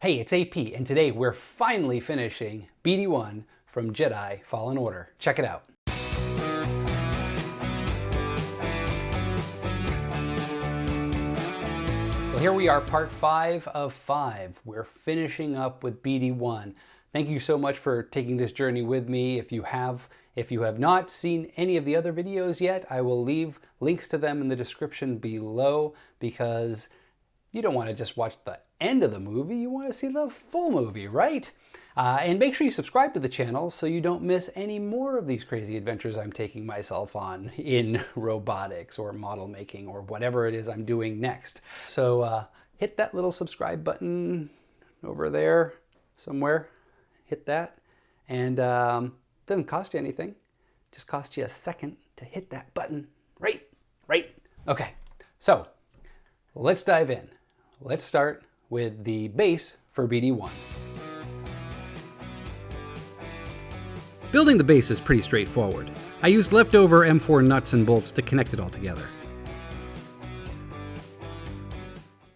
Hey, it's AP, and today we're finally finishing BD-1 from Jedi Fallen Order. Check it out. Well, here we are, part 5 of 5. We're finishing up with BD-1. Thank you so much for taking this journey with me. If you have not seen any of the other videos yet, I will leave links to them in the description below, because you don't want to just watch the end of the movie, you want to see the full movie, right? And make sure you subscribe to the channel so you don't miss any more of these crazy adventures I'm taking myself on in robotics or model making or whatever it is I'm doing next. So hit that little subscribe button over there somewhere. Hit that, and it doesn't cost you anything. It just costs you a second to hit that button. Right? Okay, so let's dive in. Let's start with the base for BD-1. Building the base is pretty straightforward. I used leftover M4 nuts and bolts to connect it all together.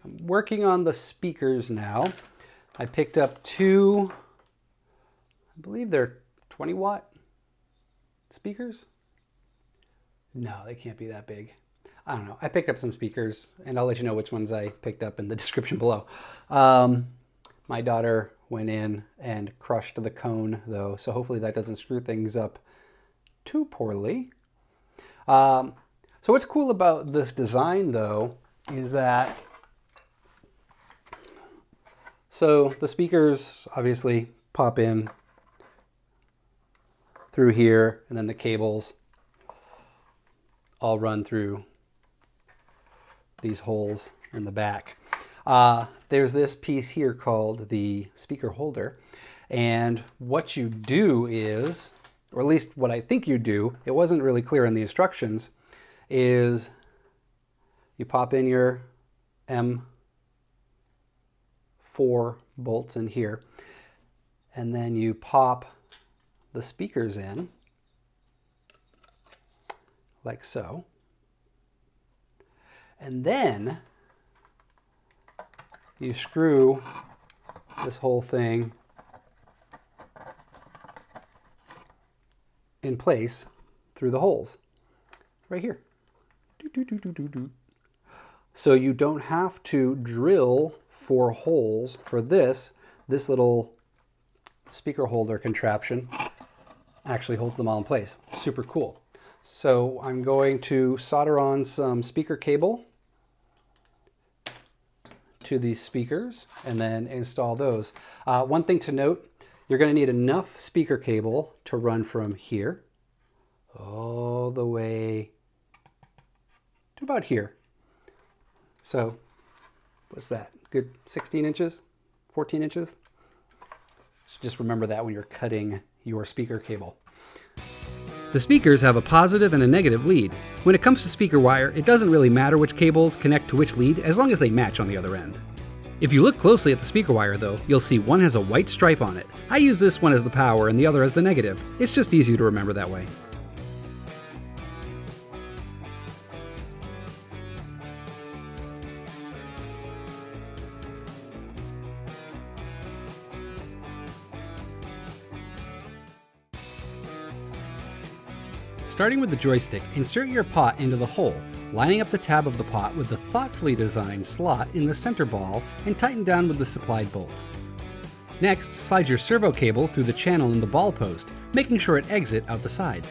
I'm working on the speakers now. I picked up two, I believe they're 20 watt speakers. No, they can't be that big. I don't know. I picked up some speakers, and I'll let you know which ones I picked up in the description below. My daughter went in and crushed the cone, though, so hopefully that doesn't screw things up too poorly. So what's cool about this design, though, is that so the speakers obviously pop in through here, and then the cables all run through these holes in the back. There's this piece here called the speaker holder, and what you do is, or at least what I think you do, it wasn't really clear in the instructions, is you pop in your M4 bolts in here, and then you pop the speakers in like so. And then you screw this whole thing in place through the holes right here. So you don't have to drill 4 holes for this. This little speaker holder contraption actually holds them all in place. Super cool. So I'm going to solder on some speaker cable to these speakers and then install those. One thing to note, you're going to need enough speaker cable to run from here all the way to about here. So what's that? Good 16 inches? 14 inches? So just remember that when you're cutting your speaker cable. The speakers have a positive and a negative lead. When it comes to speaker wire, it doesn't really matter which cables connect to which lead as long as they match on the other end. If you look closely at the speaker wire though, you'll see one has a white stripe on it. I use this one as the power and the other as the negative. It's just easier to remember that way. Starting with the joystick, insert your pot into the hole, lining up the tab of the pot with the thoughtfully designed slot in the center ball and tighten down with the supplied bolt. Next, slide your servo cable through the channel in the ball post, making sure it exits out the side.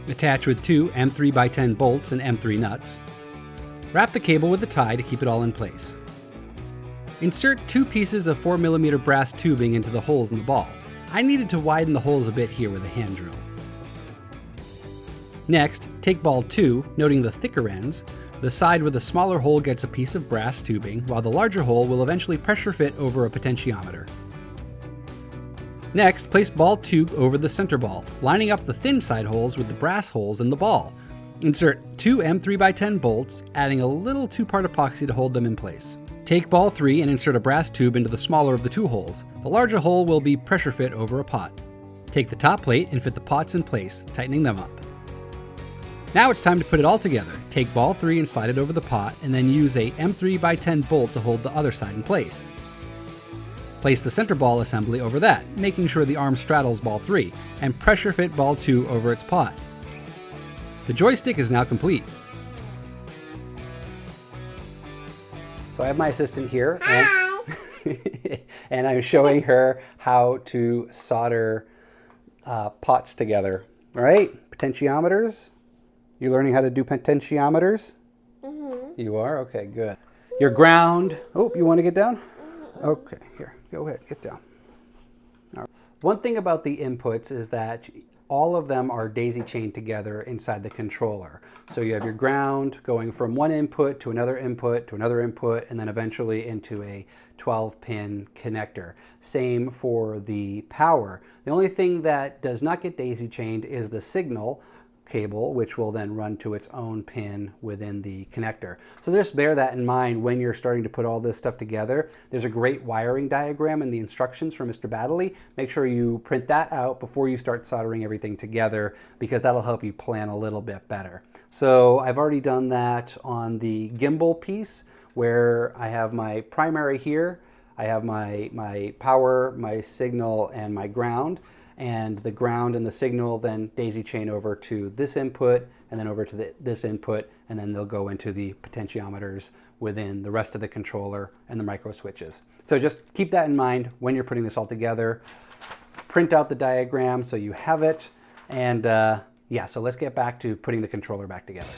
Attach with 2 M3x10 bolts and M3 nuts. Wrap the cable with a tie to keep it all in place. Insert 2 pieces of 4mm brass tubing into the holes in the ball. I needed to widen the holes a bit here with a hand drill. Next, take ball 2, noting the thicker ends. The side with the smaller hole gets a piece of brass tubing, while the larger hole will eventually pressure fit over a potentiometer. Next, place ball 2 over the center ball, lining up the thin side holes with the brass holes in the ball. Insert 2 M3x10 bolts, adding a little 2-part epoxy to hold them in place. Take ball 3 and insert a brass tube into the smaller of the 2 holes. The larger hole will be pressure fit over a pot. Take the top plate and fit the pots in place, tightening them up. Now it's time to put it all together. Take ball 3 and slide it over the pot, and then use a M3x10 bolt to hold the other side in place. Place the center ball assembly over that, making sure the arm straddles ball 3, and pressure fit ball 2 over its pot. The joystick is now complete. So I have my assistant here, and I'm showing her how to solder pots together. All right, potentiometers. You learning how to do potentiometers? Mm-hmm. You are? Okay, good. Your ground. Oh, you want to get down? Mm-hmm. Okay, here, go ahead, get down. All right. One thing about the inputs is that all of them are daisy chained together inside the controller. So you have your ground going from one input to another input to another input, and then eventually into a 12-pin connector. Same for the power. The only thing that does not get daisy chained is the signal cable, which will then run to its own pin within the connector. So just bear that in mind when you're starting to put all this stuff together. There's a great wiring diagram in the instructions from Mr. Baddelley. Make sure you print that out before you start soldering everything together, because that'll help you plan a little bit better. So I've already done that on the gimbal piece, where I have my primary here. I have my power, my signal, and my ground. And the ground and the signal then daisy chain over to this input, and then over to this input, and then they'll go into the potentiometers within the rest of the controller and the micro switches. So just keep that in mind when you're putting this all together. Print out the diagram so you have it, and yeah, so let's get back to putting the controller back together.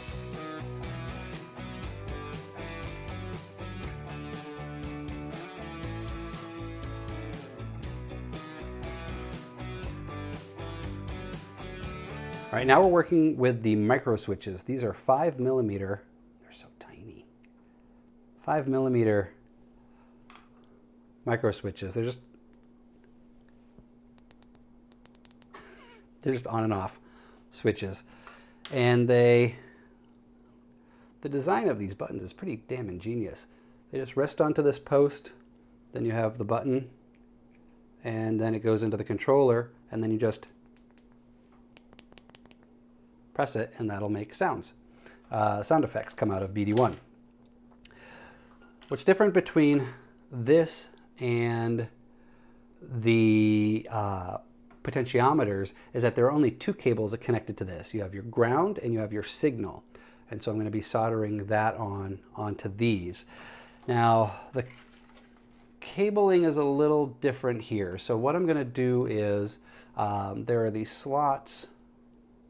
All right, now we're working with the micro switches. These are 5mm, they're so tiny. 5mm micro switches. They're just on and off switches. And the design of these buttons is pretty damn ingenious. They just rest onto this post, then you have the button, and then it goes into the controller, and then you just press it, and that'll make sounds. Sound effects come out of BD-1. What's different between this and the potentiometers is that there are only two cables connected to this. You have your ground and you have your signal. And so I'm going to be soldering that onto these. Now, the cabling is a little different here. So what I'm going to do is there are these slots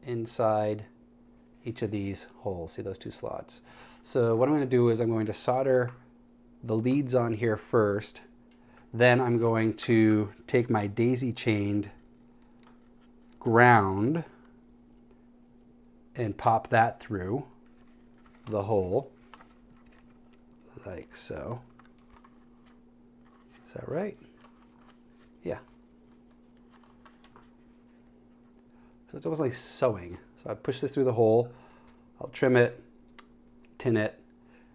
inside each of these holes. See those two slots? So what I'm going to do is I'm going to solder the leads on here first. Then I'm going to take my daisy chained ground and pop that through the hole like so. Is that right? Yeah. So it's almost like sewing. So I push this through the hole, I'll trim it, tin it,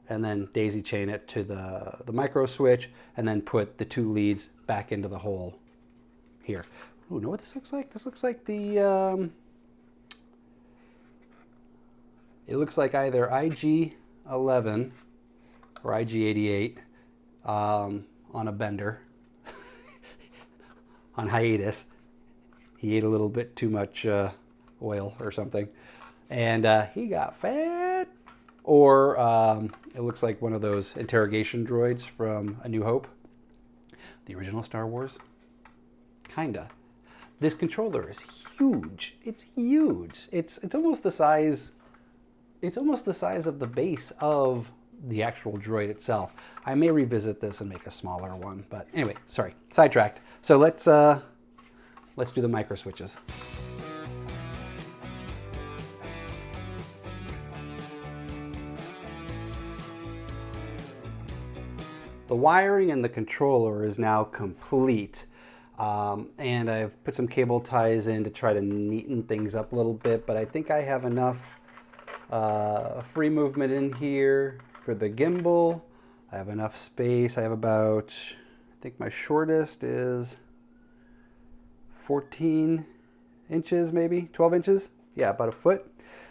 and then daisy chain it to the micro switch, and then put the two leads back into the hole here. Ooh, you know what this looks like? This looks like the, it looks like either IG-11 or IG-88 on a bender, on hiatus. He ate a little bit too much oil or something, and he got fat. Or it looks like one of those interrogation droids from A New Hope, the original Star Wars. Kinda. This controller is huge. It's huge. It's almost the size. It's almost the size of the base of the actual droid itself. I may revisit this and make a smaller one, but anyway, sorry, sidetracked. So let's do the micro switches. The wiring in the controller is now complete, and I've put some cable ties in to try to neaten things up a little bit, but I think I have enough free movement in here for the gimbal. I have enough space. I have about, I think my shortest is 14 inches, maybe 12 inches. Yeah, about a foot.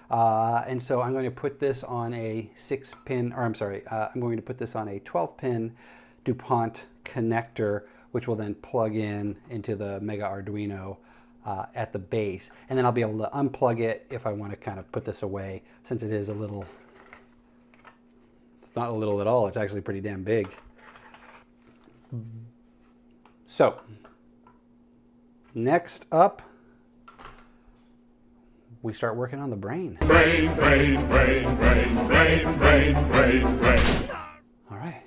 And so I'm going to put this on a 6-pin, or I'm sorry, I'm going to put this on a 12-pin DuPont connector which will then plug in into the Mega Arduino at the base. And then I'll be able to unplug it if I want to kind of put this away, since it is a little, it's not a little at all, it's actually pretty damn big. So, next up, we start working on the brain. Brain. All right.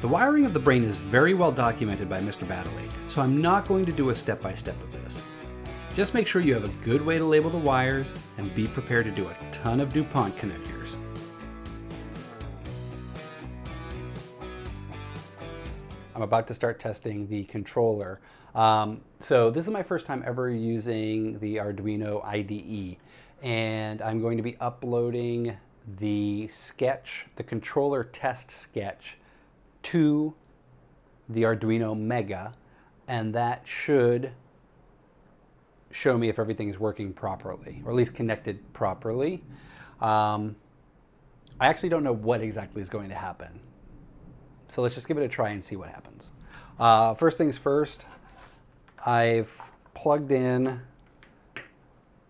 The wiring of the brain is very well documented by Mr. Baddelley, so I'm not going to do a step-by-step of this. Just make sure you have a good way to label the wires and be prepared to do a ton of DuPont connectors. I'm about to start testing the controller. So this is my first time ever using the Arduino IDE, and I'm going to be uploading the sketch, the controller test sketch, to the Arduino Mega, and that should show me if everything's working properly, or at least connected properly. I actually don't know what exactly is going to happen. So let's just give it a try and see what happens. First things first, I've plugged in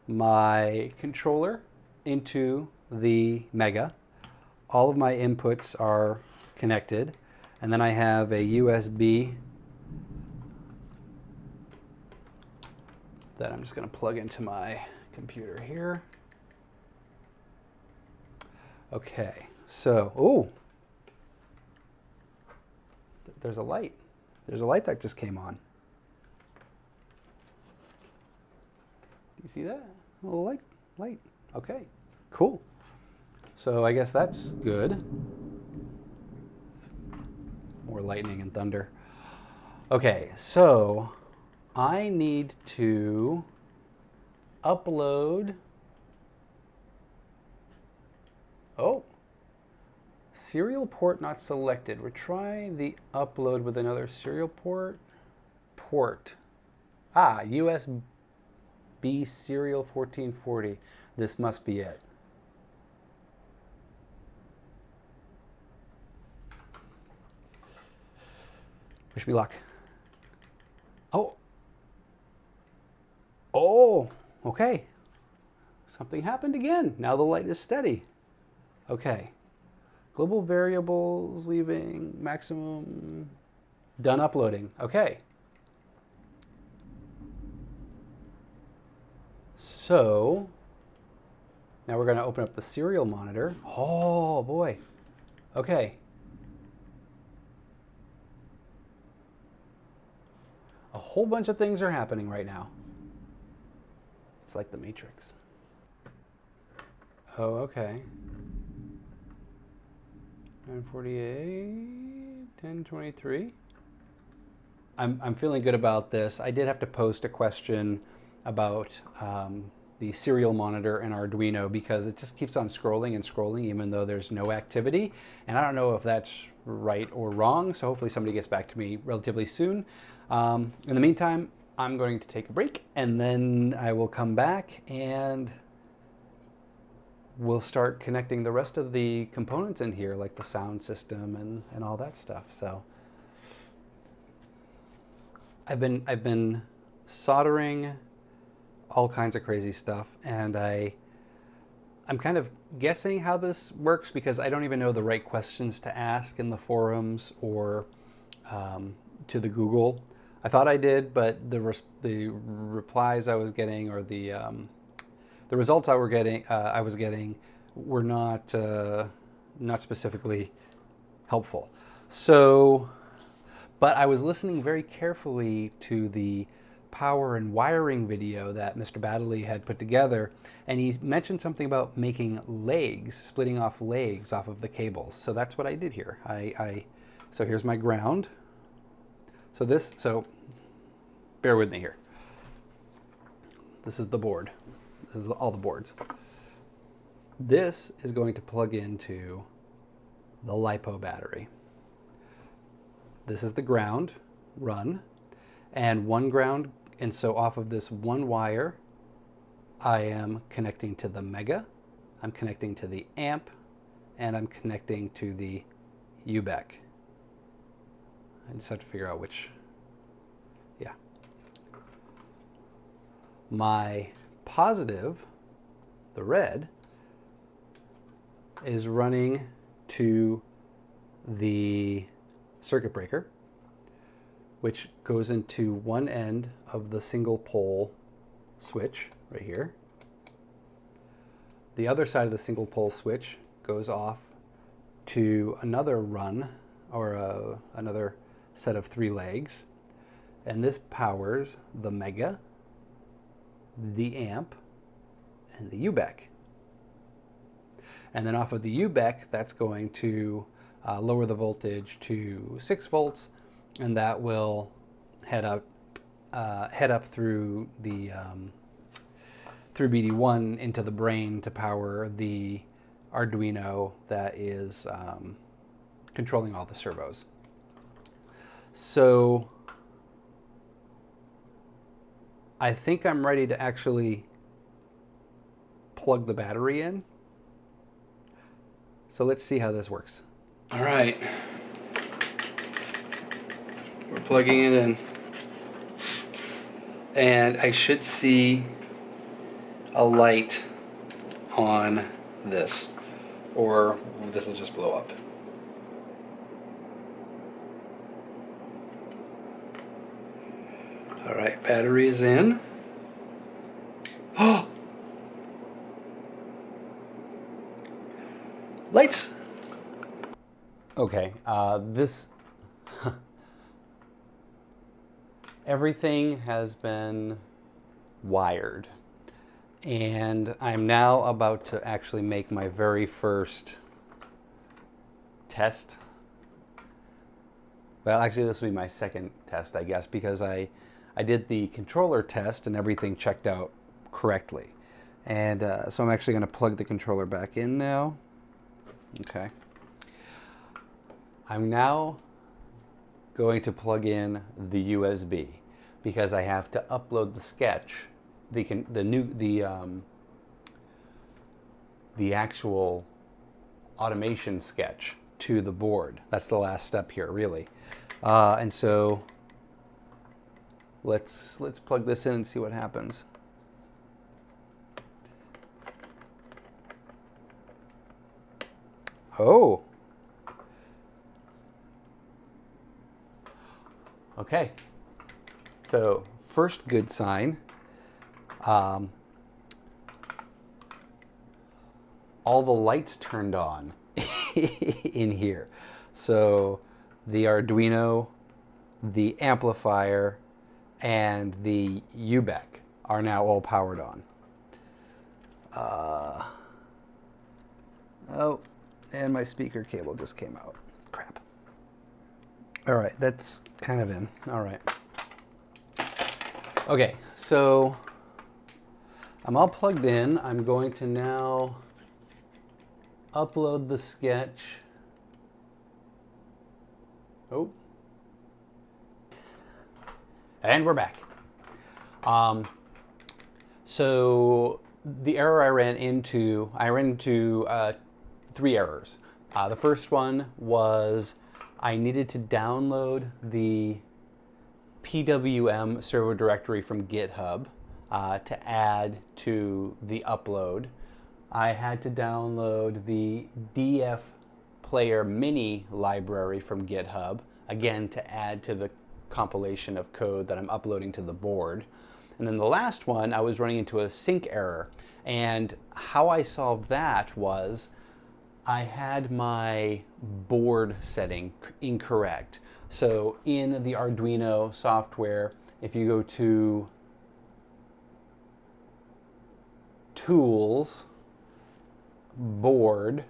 my controller into the Mega. All of my inputs are connected. And then I have a USB that I'm just going to plug into my computer here. Okay, so, oh, there's a light. There's a light that just came on. Do you see that? A little light. Okay, cool. So I guess that's good. More lightning and thunder. Okay, so I need to upload. Oh, serial port not selected. We'll try the upload with another serial port. USB serial 1440. This must be it. Wish me luck. Oh, okay. Something happened again. Now the light is steady. Okay. Global variables leaving maximum. Done uploading. Okay. So now we're going to open up the serial monitor. Oh boy. Okay. A whole bunch of things are happening right now. It's like the Matrix. Oh, okay. 948, 1023. I'm feeling good about this. I did have to post a question about the serial monitor in Arduino because it just keeps on scrolling and scrolling even though there's no activity. And I don't know if that's right or wrong, so hopefully somebody gets back to me relatively soon. In the meantime, I'm going to take a break and then I will come back and we'll start connecting the rest of the components in here, like the sound system and all that stuff. So I've been soldering all kinds of crazy stuff, and I'm kind of guessing how this works because I don't even know the right questions to ask in the forums or to the Google. I thought I did, but the replies I was getting, or the results I was getting were not specifically helpful. So, but I was listening very carefully to the power and wiring video that Mr. Baddelley had put together, and he mentioned something about making legs, splitting off legs off of the cables. So that's what I did here. So here's my ground. So bear with me here. This is the board. This is all the boards. This is going to plug into the LiPo battery. This is the ground, run, and one ground, and so off of this one wire, I am connecting to the Mega, I'm connecting to the amp, and I'm connecting to the UBEC. I just have to figure out which, yeah. My positive, the red, is running to the circuit breaker, which goes into one end of the single pole switch right here. The other side of the single pole switch goes off to another run, or another set of 3 legs, and this powers the Mega, the amp, and the UBEC. And then off of the UBEC, that's going to lower the voltage to 6 volts, and that will head up through the through BD-1 into the brain to power the Arduino that is controlling all the servos. So I think I'm ready to actually plug the battery in. So let's see how this works. All right, we're plugging it in, and I should see a light on this, or this will just blow up. All right, battery is in. Oh! Lights! Okay, everything has been wired, and I'm now about to actually make my very first test. Well, actually, this will be my second test, I guess, because I did the controller test and everything checked out correctly. And so I'm actually going to plug the controller back in now. Okay. I'm now going to plug in the USB because I have to upload the sketch, the actual automation sketch to the board. That's the last step here, really. And so let's plug this in and see what happens. Oh. Okay. So first good sign. All the lights turned on in here. So the Arduino, the amplifier, and the UBEC are now all powered on. Oh, and my speaker cable just came out. Crap. All right, that's kind of in. All right. Okay, so I'm all plugged in. I'm going to now upload the sketch. Oh. And we're back. So the error I ran into 3 errors. The first one was I needed to download the PWM servo directory from GitHub to add to the upload. I had to download the DF Player Mini library from GitHub, again to add to the compilation of code that I'm uploading to the board. And then the last one, I was running into a sync error. And how I solved that was I had my board setting incorrect. So in the Arduino software, if you go to Tools, Board,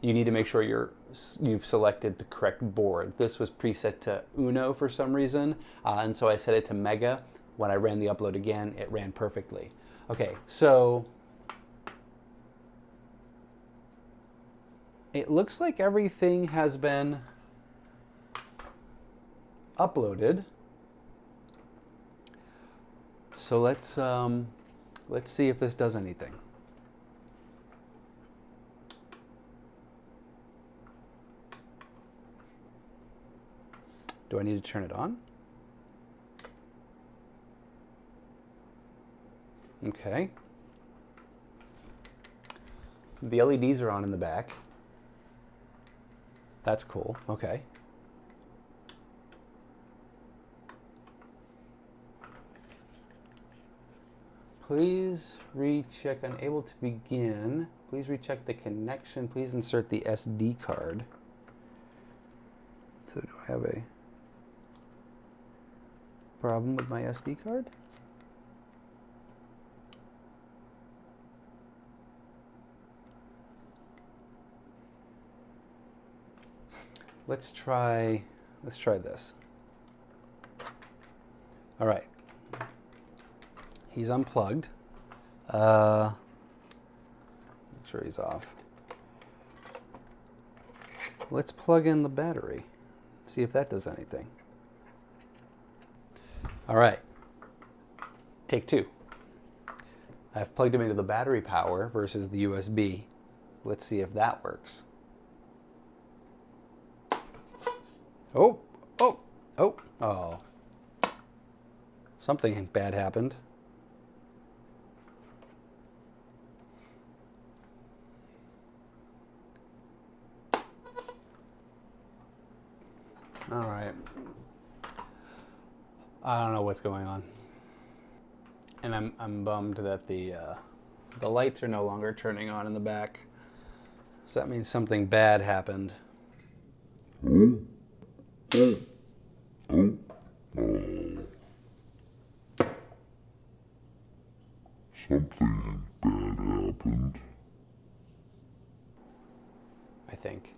you need to make sure you've selected the correct board. This was preset to Uno for some reason, and so I set it to Mega. When I ran the upload again, it ran perfectly. Okay, so it looks like everything has been uploaded. So let's see if this does anything. Do I need to turn it on? Okay. The LEDs are on in the back. That's cool. Okay. Please recheck unable to begin. Please recheck the connection. Please insert the SD card. So do I have a problem with my SD card? Let's try this. All right. He's unplugged. Make sure he's off. Let's plug in the battery. See if that does anything. All right. Take two. I've plugged him into the battery power versus the USB. Let's see if that works. Oh, oh, oh, oh. Something bad happened. All right. I don't know what's going on. And I'm bummed that the lights are no longer turning on in the back. So that means something bad happened. Something bad happened. I think.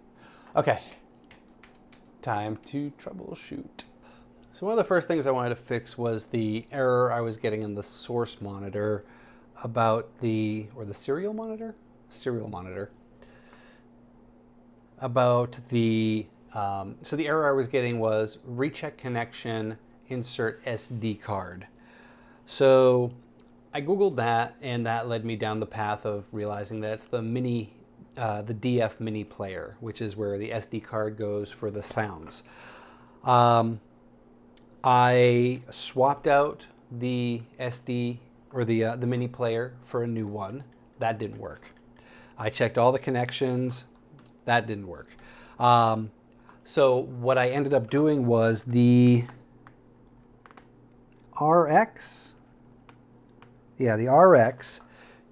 Okay. Time to troubleshoot. So one of the first things I wanted to fix was the error I was getting in the source monitor about or the serial monitor? Serial monitor. About the, so the error I was getting was recheck connection, insert SD card. So I Googled that, and that led me down the path of realizing that it's the DF mini player, which is where the SD card goes for the sounds. I swapped out the SD or the mini player for a new one. That didn't work. I checked all the connections. That didn't work. So what I ended up doing was the RX. Yeah, the RX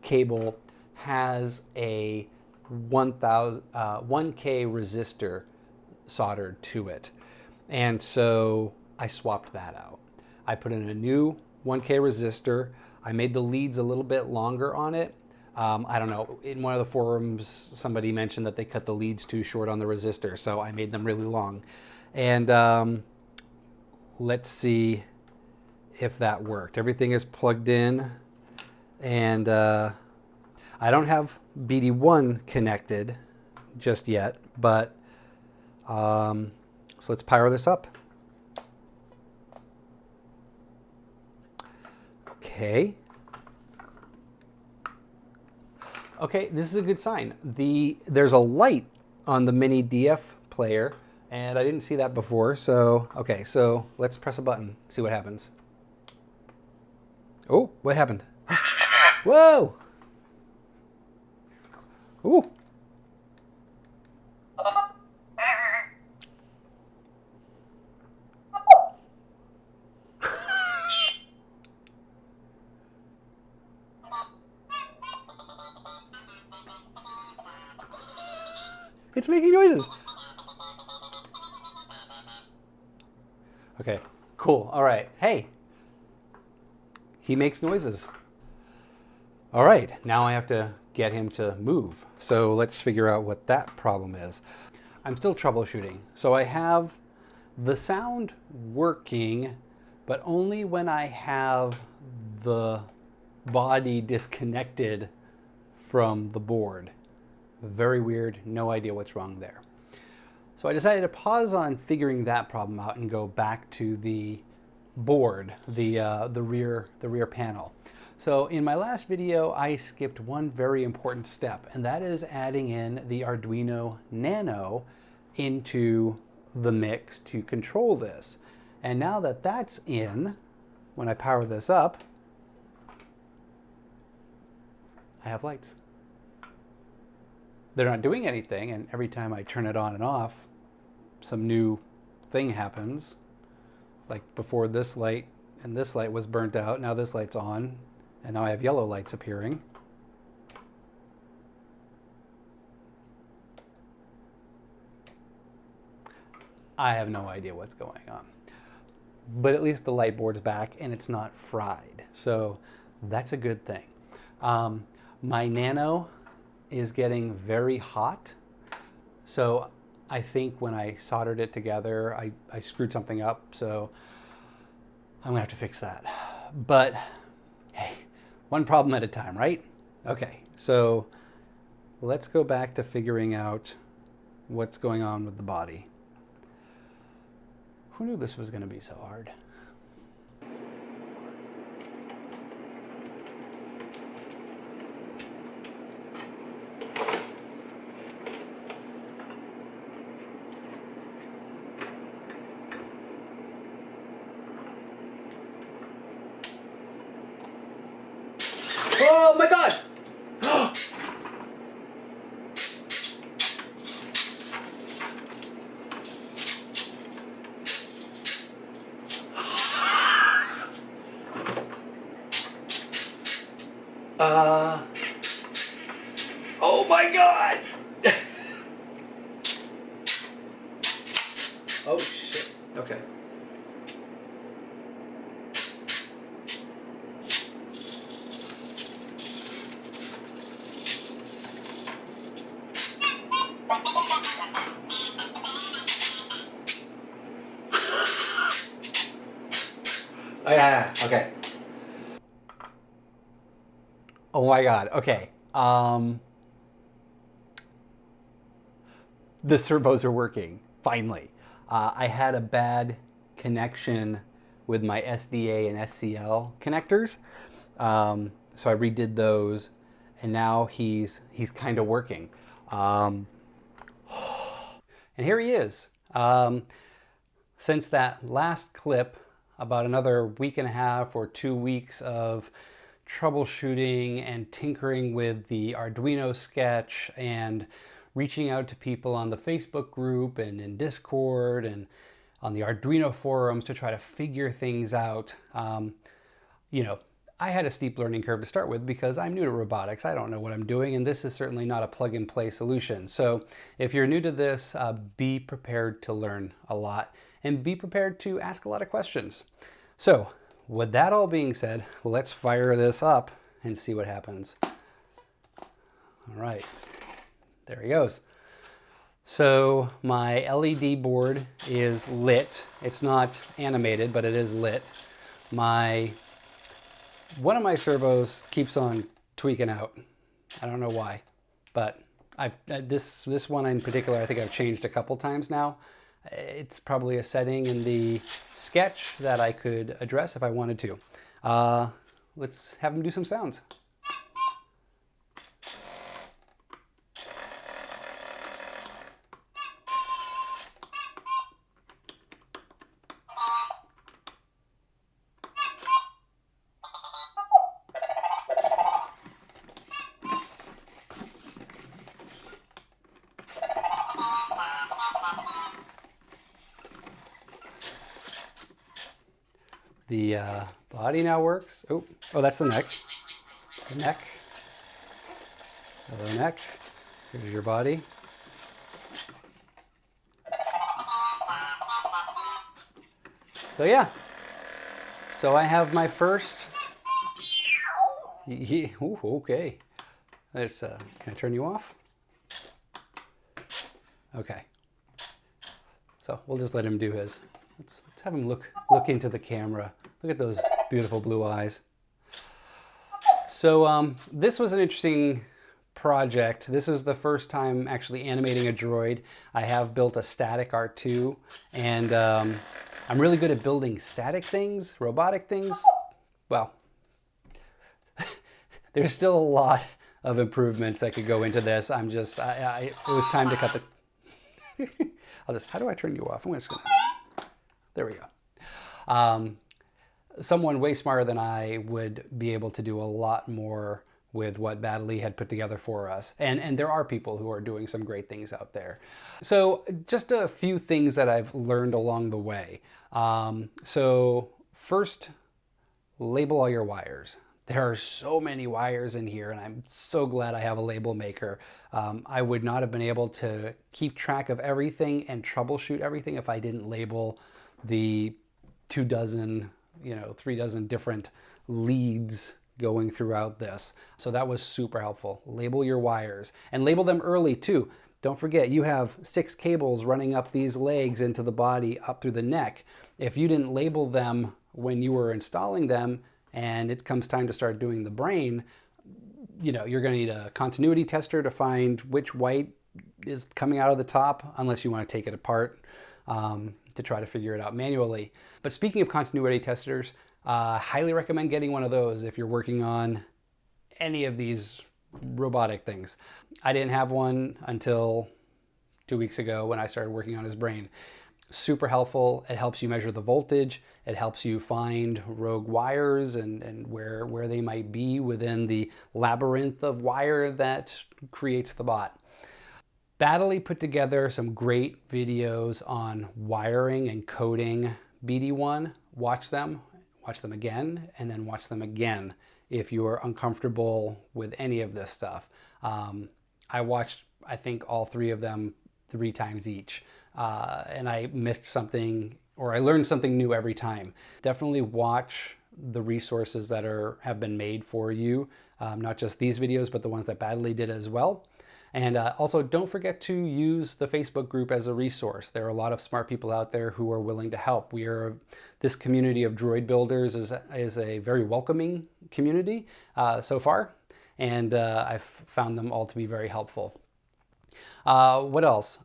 cable has a 1K resistor soldered to it. And so I swapped that out. I put in a new 1K resistor. I made the leads a little bit longer on it. I don't know, in one of the forums, somebody mentioned that they cut the leads too short on the resistor, so I made them really long. And let's see if that worked. Everything is plugged in, and I don't have BD-1 connected just yet, but so let's power this up. Okay. Okay, this is a good sign. There's a light on the mini DF player, and I didn't see that before. So, okay, so let's press a button, see what happens. Oh, what happened? Whoa! Ooh. It's making noises. Okay, cool. All right. Hey, he makes noises. All right, now I have to get him to move. So let's figure out what that problem is. I'm still troubleshooting. So I have the sound working, but only when I have the body disconnected from the board. Very weird, no idea what's wrong there. So I decided to pause on figuring that problem out and go back to the board, the rear panel. So in my last video, I skipped one very important step, and that is adding in the Arduino Nano into the mix to control this. And now that that's in, when I power this up, I have lights. They're not doing anything, and every time I turn it on and off, some new thing happens. Like before, this light and this light was burnt out, now this light's on, and now I have yellow lights appearing. I have no idea what's going on. But at least the light board's back and it's not fried. So that's a good thing. My Nano is getting very hot. So I think when I soldered it together, I screwed something up. So I'm gonna have to fix that. But hey, one problem at a time, right? Okay, so let's go back to figuring out what's going on with the body. Who knew this was going to be so hard? Oh my God! Oh my God! Oh shit. Okay. Oh yeah, okay. Oh my God, okay. The servos are working, finally. I had a bad connection with my SDA and SCL connectors. So I redid those and now he's kind of working. And here he is. Since that last clip, about another week and a half or 2 weeks of troubleshooting and tinkering with the Arduino sketch and reaching out to people on the Facebook group and in Discord and on the Arduino forums to try to figure things out. You know, I had a steep learning curve to start with because I'm new to robotics. I don't know what I'm doing, and this is certainly not a plug-and-play solution. So if you're new to this, be prepared to learn a lot and be prepared to ask a lot of questions. So with that all being said, let's fire this up and see what happens. All right, there he goes. So my LED board is lit. It's not animated, but it is lit. One of my servos keeps on tweaking out. I don't know why, but this one in particular, I think I've changed a couple times now. It's probably a setting in the sketch that I could address if I wanted to. Let's have him do some sounds. The body now works. Oh, that's the neck. The neck. Hello, neck. Here's your body. So yeah. So I have my first. Ooh, okay. Let's. Can I turn you off? Okay. So we'll just let him do his. Let's have him look into the camera. Look at those beautiful blue eyes. So this was an interesting project. This was the first time actually animating a droid. I have built a static R2, and I'm really good at building static things, robotic things. Well, there's still a lot of improvements that could go into this. It was time to cut the how do I turn you off? I'm just gonna, there we go. Someone way smarter than I would be able to do a lot more with what Baddelley had put together for us. And there are people who are doing some great things out there. So just a few things that I've learned along the way. So first, label all your wires. There are so many wires in here, and I'm so glad I have a label maker. I would not have been able to keep track of everything and troubleshoot everything if I didn't label the 3 dozen different leads going throughout this. So that was super helpful. Label your wires and label them early too. Don't forget, you have 6 cables running up these legs into the body up through the neck. If you didn't label them when you were installing them and it comes time to start doing the brain, you're going to need a continuity tester to find which white is coming out of the top, unless you want to take it apart to try to figure it out manually. But speaking of continuity testers, highly recommend getting one of those if you're working on any of these robotic things. I didn't have one until 2 weeks ago when I started working on his brain. Super helpful. It helps you measure the voltage. It helps you find rogue wires and where they might be within the labyrinth of wire that creates the bot. Baddelley put together some great videos on wiring and coding BD-1. Watch them again, and then watch them again if you are uncomfortable with any of this stuff. I watched, I think, all 3 of them 3 times each, and I missed something, or I learned something new every time. Definitely watch the resources that have been made for you, not just these videos, but the ones that Baddelley did as well. And also, don't forget to use the Facebook group as a resource. There are a lot of smart people out there who are willing to help. This community of droid builders is a very welcoming community so far, and I've found them all to be very helpful. What else?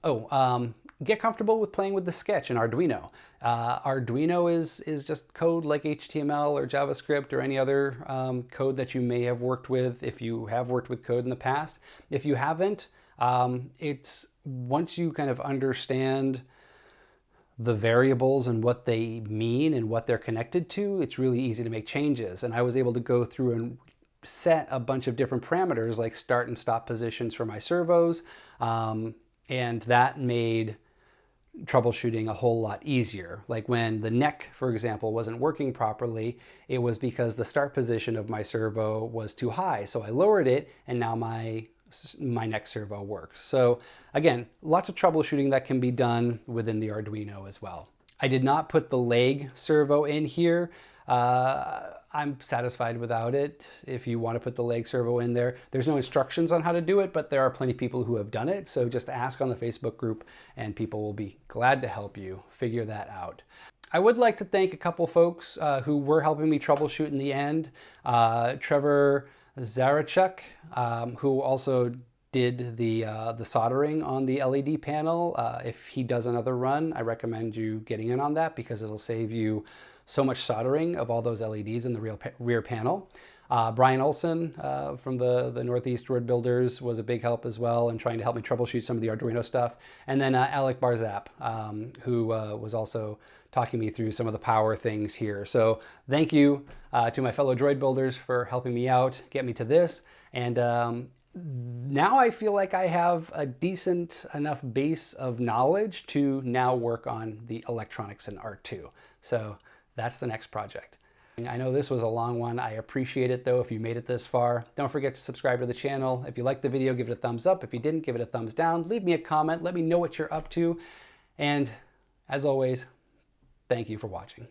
Get comfortable with playing with the sketch in Arduino. Arduino is just code like HTML or JavaScript or any other code that you may have worked with if you have worked with code in the past. If you haven't, it's once you kind of understand the variables and what they mean and what they're connected to, it's really easy to make changes. And I was able to go through and set a bunch of different parameters like start and stop positions for my servos, and that made troubleshooting a whole lot easier. Like when the neck, for example, wasn't working properly, it was because the start position of my servo was too high. So I lowered it, and now my neck servo works. So again, lots of troubleshooting that can be done within the Arduino as well. I did not put the leg servo in here. I'm satisfied without it. If you want to put the leg servo in there, there's no instructions on how to do it, but there are plenty of people who have done it. So just ask on the Facebook group and people will be glad to help you figure that out. I would like to thank a couple folks who were helping me troubleshoot in the end. Trevor Zarachuk, who also did the soldering on the LED panel. If he does another run, I recommend you getting in on that because it'll save you so much soldering of all those LEDs in the rear panel. Brian Olson from the Northeast Droid Builders was a big help as well in trying to help me troubleshoot some of the Arduino stuff. And then Alec Barzap, who was also talking me through some of the power things here. So thank you to my fellow droid builders for helping me out, get me to this. And now I feel like I have a decent enough base of knowledge to now work on the electronics in R2. So that's the next project. I know this was a long one. I appreciate it though if you made it this far. Don't forget to subscribe to the channel. If you liked the video, give it a thumbs up. If you didn't, give it a thumbs down. Leave me a comment. Let me know what you're up to. And as always, thank you for watching.